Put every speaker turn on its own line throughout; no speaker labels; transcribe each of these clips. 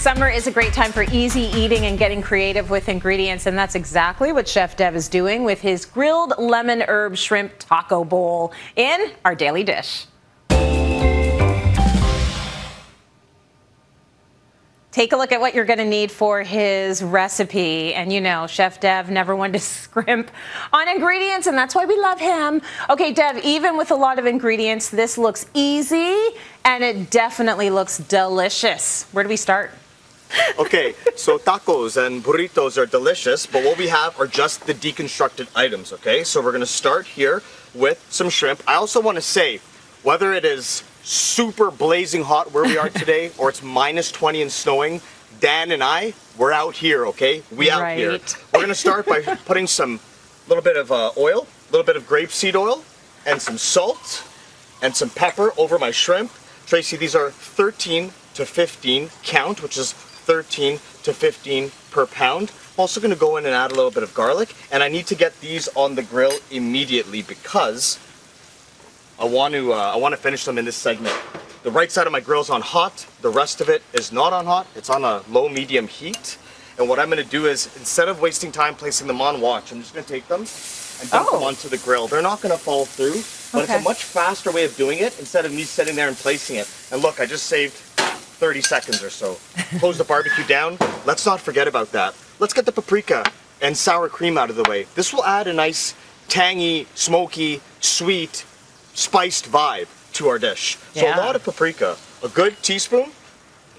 Summer is a great time for easy eating and getting creative with ingredients, and that's exactly what Chef Dev is doing with his grilled lemon herb shrimp taco bowl in our daily dish. Take a look at what you're going to need for his recipe. And you know, Chef Dev never wanted to scrimp on ingredients, and that's why we love him. Okay, Dev, even with a lot of ingredients, this looks easy, and it definitely looks delicious. Where do we start?
Okay, so tacos and burritos are delicious, but what we have are just the deconstructed items, okay? So we're going to start here with some shrimp. I also want to say, whether it is super blazing hot where we are today or it's minus 20 and snowing, Dan and I, we're out here, okay? We out here. We're going to start by putting some little bit of oil, a little bit of grapeseed oil, and some salt and some pepper over my shrimp. Tracy, these are 13 to 15 count, which is 13 to 15 per pound. I'm also going to go in and add a little bit of garlic, and I need to get these on the grill immediately because I want to finish them in this segment. The right side of my grill is on hot. The rest of it is not on hot. It's on a low-medium heat. And what I'm going to do is, instead of wasting time placing them on, watch, I'm just going to take them and dump them onto the grill. They're not going to fall through, but it's a much faster way of doing it instead of me sitting there and placing it. And look, I just saved 30 seconds or so. Close the barbecue down. Let's not forget about that. Let's get the paprika and sour cream out of the way. This will add a nice tangy, smoky, sweet, spiced vibe to our dish. So a lot of paprika, a good teaspoon.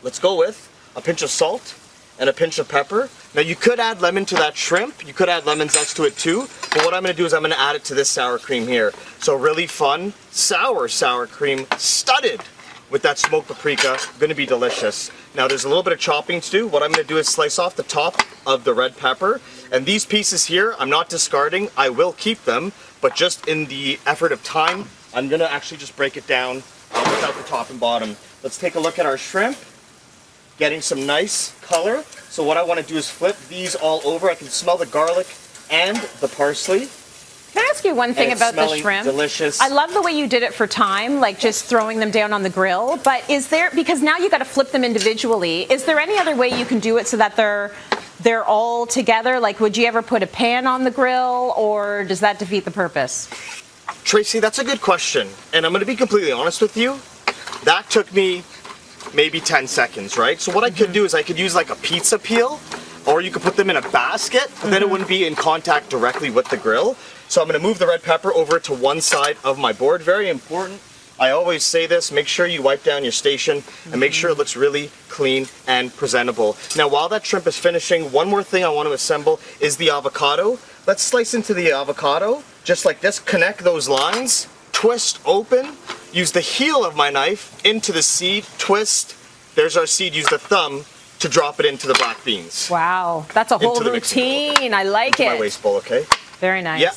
Let's go with a pinch of salt and a pinch of pepper. Now you could add lemon to that shrimp. You could add lemon zest to it too. But what I'm going to do is I'm going to add it to this sour cream here. So really fun, sour cream studded with that smoked paprika. Going to be delicious. Now there's a little bit of chopping to do. What I'm going to do is slice off the top of the red pepper. And these pieces here, I'm not discarding. I will keep them. But just in the effort of time, I'm going to actually just break it down without the top and bottom. Let's take a look at our shrimp. Getting some nice color. So what I want to do is flip these all over. I can smell the garlic and the parsley.
Can I ask you one thing about the shrimp?
Delicious.
I love the way you did it for time, like just throwing them down on the grill. But is there, because now you got to flip them individually, is there any other way you can do it so that they're all together? Like, would you ever put a pan on the grill, or does that defeat the purpose?
Tracy, that's a good question. And I'm going to be completely honest with you. That took me maybe 10 seconds, right? So what I could do is I could use like a pizza peel, or you could put them in a basket, and then it wouldn't be in contact directly with the grill. So I'm going to move the red pepper over to one side of my board. Very important. I always say this, make sure you wipe down your station and make sure it looks really clean and presentable. Now while that shrimp is finishing, one more thing I want to assemble is the avocado. Let's slice into the avocado, just like this, connect those lines, twist open, use the heel of my knife into the seed, twist, there's our seed, use the thumb to drop it into the black beans.
Wow, that's a whole routine, I like it.
My waste bowl, okay?
Very nice.
Yeah.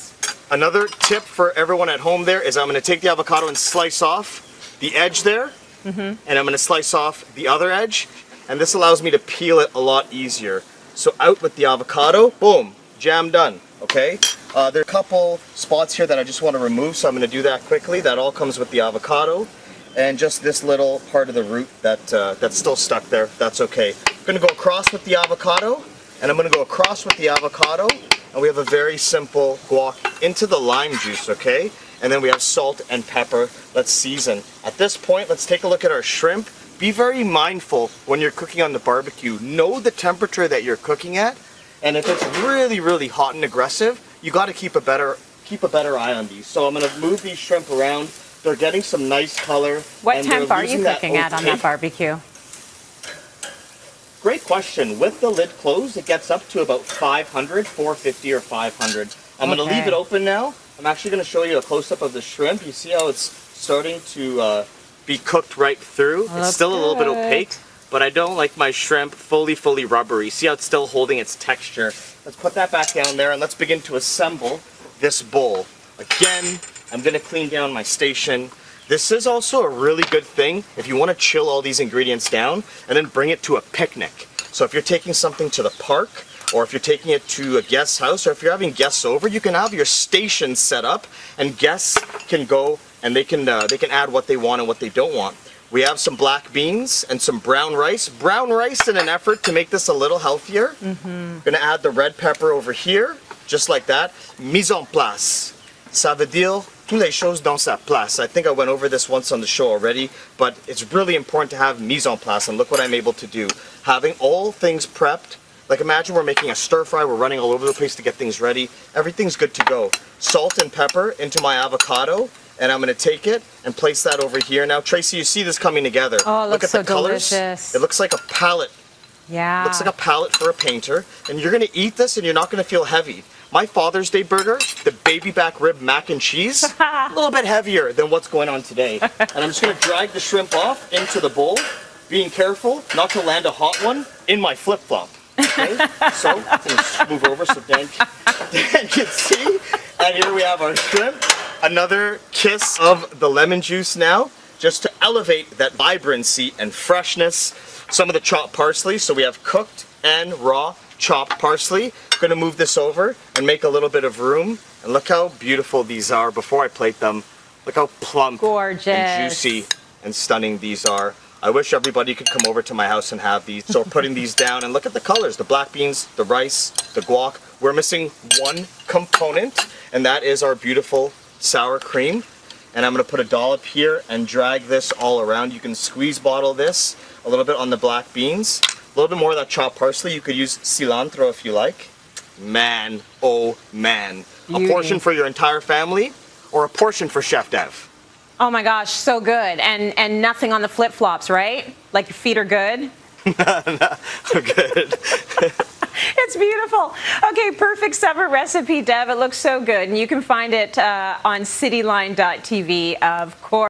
Another tip for everyone at home there is I'm going to take the avocado and slice off the edge there, and I'm going to slice off the other edge, and this allows me to peel it a lot easier. So out with the avocado, boom, jam done, okay? There are a couple spots here that I just want to remove, so I'm going to do that quickly. That all comes with the avocado, and just this little part of the root that's still stuck there, that's okay. I'm going to go across with the avocado, and I'm going to go across with the avocado, and we have a very simple guac into the lime juice, okay? And then we have salt and pepper. Let's season. At this point, let's take a look at our shrimp. Be very mindful when you're cooking on the barbecue. Know the temperature that you're cooking at, and if it's really, really hot and aggressive, you got to keep a better eye on these. So I'm going to move these shrimp around. They're getting some nice color.
What temp are you cooking at on that barbecue?
Great question. With the lid closed, it gets up to about 500, 450 or 500. I'm going to leave it open now. I'm actually going to show you a close-up of the shrimp. You see how it's starting to be cooked right through? It's still a little bit opaque, but I don't like my shrimp fully rubbery. See how it's still holding its texture? Let's put that back down there and let's begin to assemble this bowl. Again, I'm going to clean down my station. This is also a really good thing if you want to chill all these ingredients down and then bring it to a picnic. So if you're taking something to the park, or if you're taking it to a guest's house, or if you're having guests over, you can have your station set up and guests can go and they can add what they want and what they don't want. We have some black beans and some brown rice. Brown rice in an effort to make this a little healthier. Gonna add the red pepper over here, just like that. Mise en place. Ça veut dire toutes les choses dans sa place. I think I went over this once on the show already, but it's really important to have mise en place, and look what I'm able to do. Having all things prepped, like imagine we're making a stir fry, we're running all over the place to get things ready. Everything's good to go. Salt and pepper into my avocado, and I'm gonna take it and place that over here. Now, Tracy, you see this coming together.
Oh, it
look
looks
at the
so
colors.
delicious.
It looks like a palette.
Yeah.
Looks like a palette for a painter, and you're gonna eat this and you're not gonna feel heavy. My Father's Day burger, the baby back rib mac and cheese, a little bit heavier than what's going on today. And I'm just gonna drag the shrimp off into the bowl, being careful not to land a hot one in my flip-flop. Okay? So, I'm gonna move over so Dan can see. And here we have our shrimp. Another kiss of the lemon juice now, just to elevate that vibrancy and freshness. Some of the chopped parsley, so we have cooked and raw chopped parsley. Gonna move this over and make a little bit of room. And look how beautiful these are before I plate them. Look how plump
Gorgeous.
and juicy and stunning these are. I wish everybody could come over to my house and have these. So we're putting these down, and look at the colors, the black beans, the rice, the guac. We're missing one component, and that is our beautiful sour cream. And I'm gonna put a dollop here and drag this all around. You can squeeze bottle this a little bit on the black beans, a little bit more of that chopped parsley. You could use cilantro if you like. Man, oh man.
Beauty.
A portion for your entire family, or a portion for Chef Dev.
Oh my gosh, so good. And nothing on the flip-flops, right? Like your feet are good?
Good.
It's beautiful. Okay, perfect summer recipe, Dev. It looks so good. And you can find it on cityline.tv, of course.